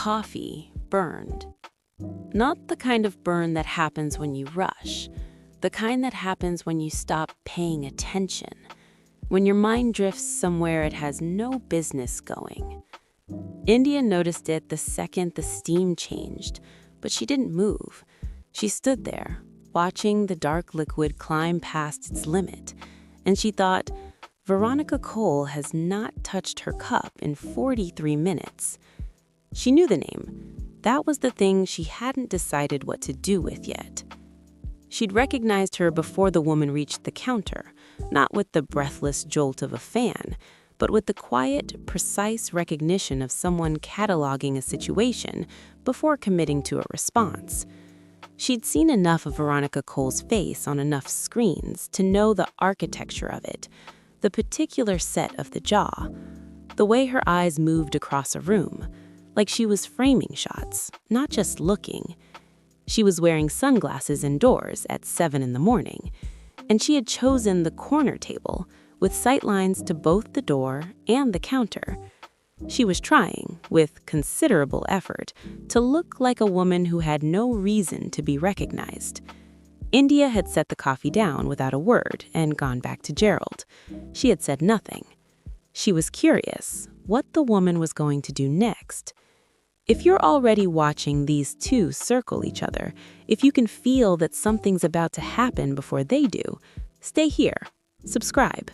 coffee burned. Not the kind of burn that happens when you rush, the kind that happens when you stop paying attention, when your mind drifts somewhere it has no business going. India noticed it the second the steam changed, but she didn't move. She stood there, watching the dark liquid climb past its limit, and she thought, Veronica Cole has not touched her cup in 43 minutes. She knew the name. That was the thing she hadn't decided what to do with yet. She'd recognized her before the woman reached the counter, not with the breathless jolt of a fan, but with the quiet, precise recognition of someone cataloging a situation before committing to a response. She'd seen enough of Veronica Cole's face on enough screens to know the architecture of it, the particular set of the jaw, the way her eyes moved across a room, like she was framing shots, not just looking. She was wearing sunglasses indoors at 7 in the morning, and she had chosen the corner table with sightlines to both the door and the counter. She was trying, with considerable effort, to look like a woman who had no reason to be recognized. India had set the coffee down without a word and gone back to Gerald. She had said nothing. She was curious what the woman was going to do next. If you're already watching these two circle each other, if you can feel that something's about to happen before they do, stay here, subscribe,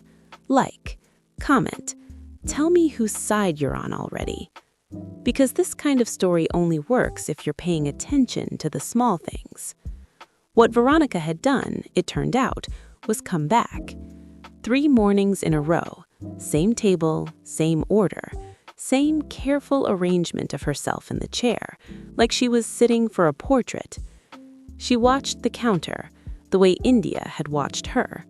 like, comment, tell me whose side you're on already. Because this kind of story only works if you're paying attention to the small things. What Veronica had done, it turned out, was come back. 3 mornings in a row, same table, same order, same careful arrangement of herself in the chair, like she was sitting for a portrait. She watched the counter, the way India had watched her,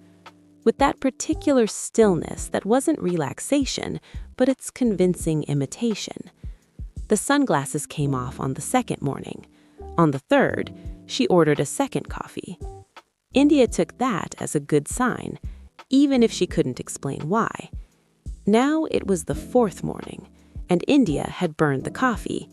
with that particular stillness that wasn't relaxation, but its convincing imitation. The sunglasses came off on the 2nd morning. On the 3rd, she ordered a 2nd coffee. India took that as a good sign, even if she couldn't explain why. Now it was the 4th morning, and India had burned the coffee.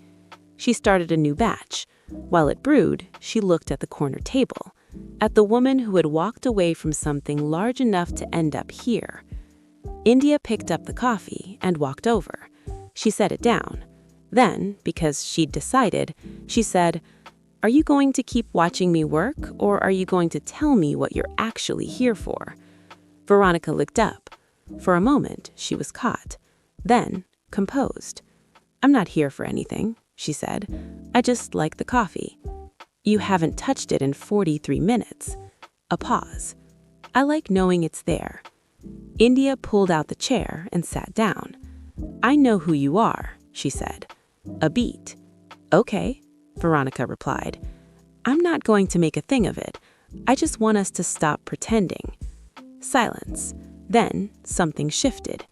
She started a new batch. While it brewed, she looked at the corner table, at the woman who had walked away from something large enough to end up here. India picked up the coffee and walked over. She set it down. Then, because she'd decided, she said, "Are you going to keep watching me work, or are you going to tell me what you're actually here for?" Veronica looked up. For a moment, she was caught. Then, composed. "I'm not here for anything," she said. "I just like the coffee." "You haven't touched it in 43 minutes. A pause. "I like knowing it's there." India pulled out the chair and sat down. "I know who you are," she said. A beat. "Okay," Veronica replied. "I'm not going to make a thing of it. I just want us to stop pretending." Silence. Then something shifted.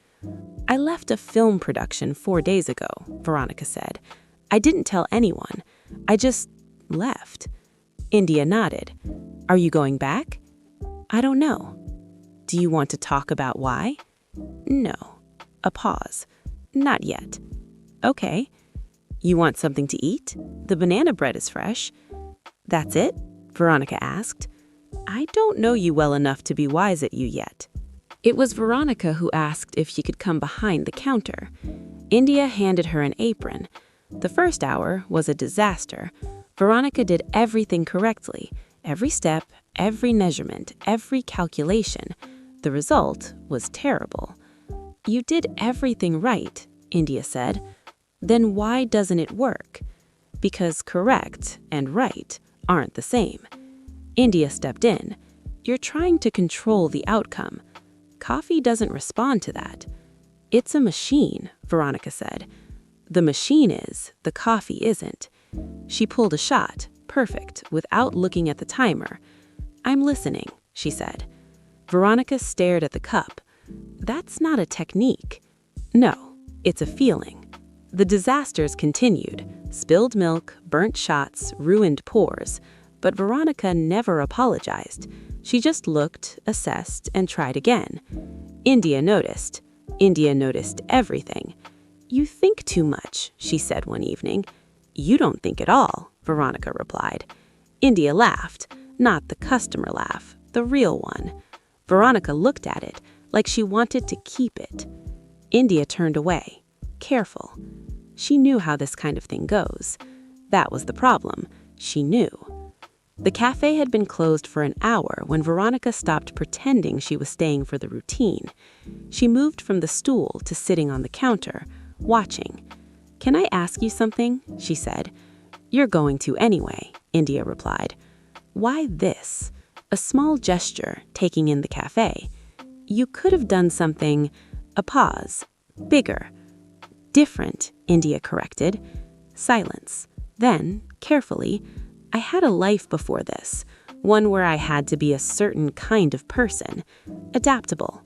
"I left a film production 4 days ago," Veronica said. "I didn't tell anyone. I just left." India nodded. "Are you going back?" "I don't know." "Do you want to talk about why?" "No." A pause. "Not yet." "Okay." "You want something to eat? The banana bread is fresh." "That's it?" Veronica asked. "I don't know you well enough to be wise at you yet." It was Veronica who asked if she could come behind the counter. India handed her an apron. The first hour was a disaster. Veronica did everything correctly, every step, every measurement, every calculation. The result was terrible. "You did everything right," India said. "Then why doesn't it work?" "Because correct and right aren't the same." India stepped in. "You're trying to control the outcome. Coffee doesn't respond to that." "It's a machine," Veronica said. "The machine is, the coffee isn't." She pulled a shot, perfect, without looking at the timer. "I'm listening," she said. Veronica stared at the cup. "That's not a technique." "No, it's a feeling." The disasters continued. Spilled milk, burnt shots, ruined pours. But Veronica never apologized. She just looked, assessed, and tried again. India noticed. India noticed everything. "You think too much," she said one evening. You don't think at all, Veronica replied. India laughed, not the customer laugh, the real one. Veronica looked at it like she wanted to keep it. India turned away, careful. She knew how this kind of thing goes. That was the problem. She knew. The cafe had been closed for an hour when Veronica stopped pretending she was staying for the routine. She moved from the stool to sitting on the counter, watching. "Can I ask you something?" she said. "You're going to anyway," India replied. "Why this?" A small gesture, taking in the cafe. "You could have done something," a pause, "bigger." "Different," India corrected. Silence. Then, carefully, "I had a life before this, one where I had to be a certain kind of person, adaptable,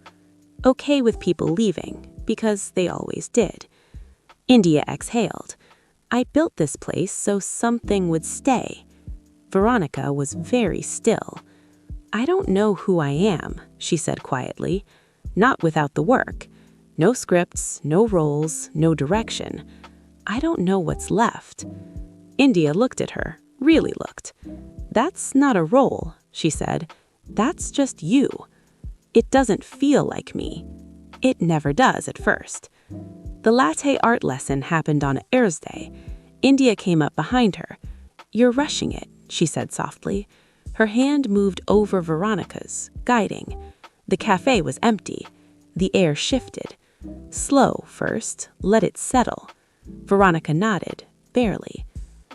okay with people leaving, because they always did." India exhaled. "I built this place so something would stay." Veronica was very still. "I don't know who I am," she said quietly. "Not without the work. No scripts, no roles, no direction. I don't know what's left." India looked at her, really looked. "That's not a role," she said. "That's just you. It doesn't feel like me. It never does at first." The latte art lesson happened on a Thursday. India came up behind her. "You're rushing it," she said softly. Her hand moved over Veronica's, guiding. The cafe was empty. The air shifted. Slow first, let it settle. Veronica nodded, barely.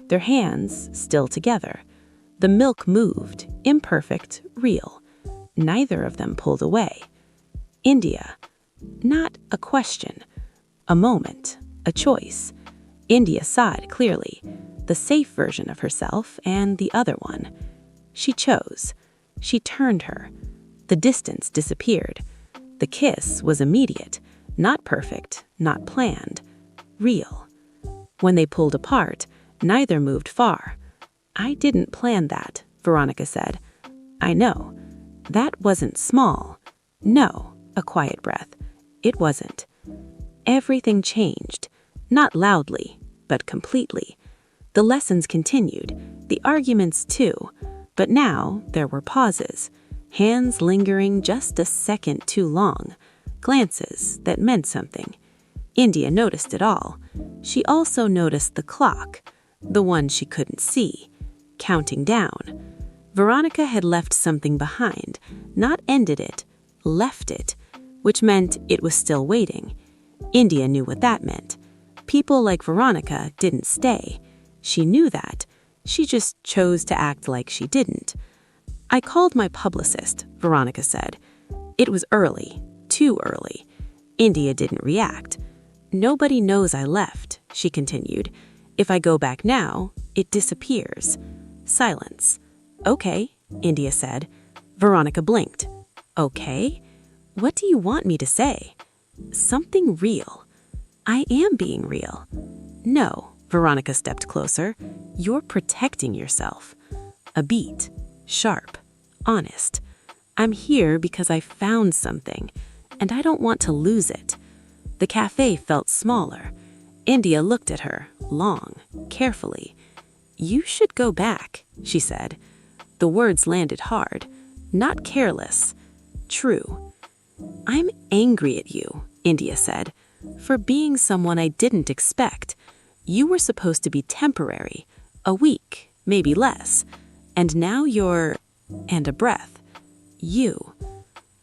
Their hands still together. The milk moved, imperfect, real. Neither of them pulled away. India. Not a question. A moment, a choice. India saw it clearly, the safe version of herself and the other one. She chose. She turned her. The distance disappeared. The kiss was immediate, not perfect, not planned, real. When they pulled apart, neither moved far. "I didn't plan that," Veronica said. "I know. That wasn't small. No," a quiet breath. "It wasn't." Everything changed, not loudly, but completely. The lessons continued, the arguments too, but now there were pauses, hands lingering just a second too long, glances that meant something. India noticed it all. She also noticed the clock, the one she couldn't see, counting down. Veronica had left something behind, not ended it, left it, which meant it was still waiting. India knew what that meant. People like Veronica didn't stay. She knew that. She just chose to act like she didn't. "I called my publicist," Veronica said. "It was early, too early." India didn't react. "Nobody knows I left," she continued. "If I go back now, it disappears." Silence. "Okay," India said. Veronica blinked. "Okay? What do you want me to say?" "Something real." "I am being real." "No," Veronica stepped closer. "You're protecting yourself." A beat. Sharp. Honest. "I'm here because I found something, and I don't want to lose it." The cafe felt smaller. India looked at her, long, carefully. "You should go back," she said. The words landed hard, not careless. True. "I'm angry at you," India said, "for being someone I didn't expect. You were supposed to be temporary, a week, maybe less. And now you're—" and a breath. "You."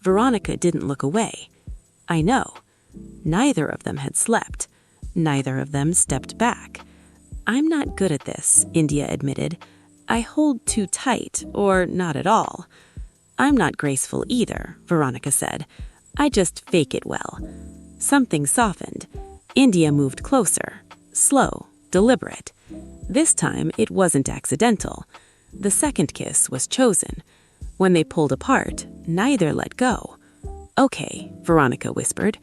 Veronica didn't look away. "I know." Neither of them had slept. Neither of them stepped back. "I'm not good at this," India admitted. "I hold too tight, or not at all." "I'm not graceful either," Veronica said. "I just fake it well." Something softened. India moved closer, slow, deliberate. This time it wasn't accidental. The second kiss was chosen. When they pulled apart, neither let go. "Okay," Veronica whispered.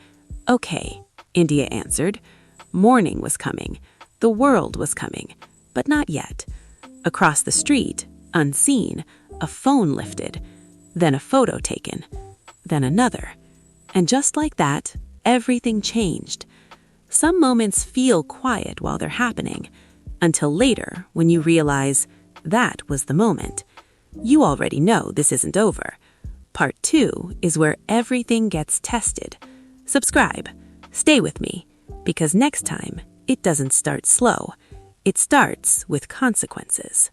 "Okay," India answered. Morning was coming. The world was coming, but not yet. Across the street, unseen, a phone lifted, then a photo taken, then another. And just like that, everything changed. Some moments feel quiet while they're happening. Until later, when you realize that was the moment. You already know this isn't over. Part 2 is where everything gets tested. Subscribe. Stay with me, because next time, it doesn't start slow. It starts with consequences.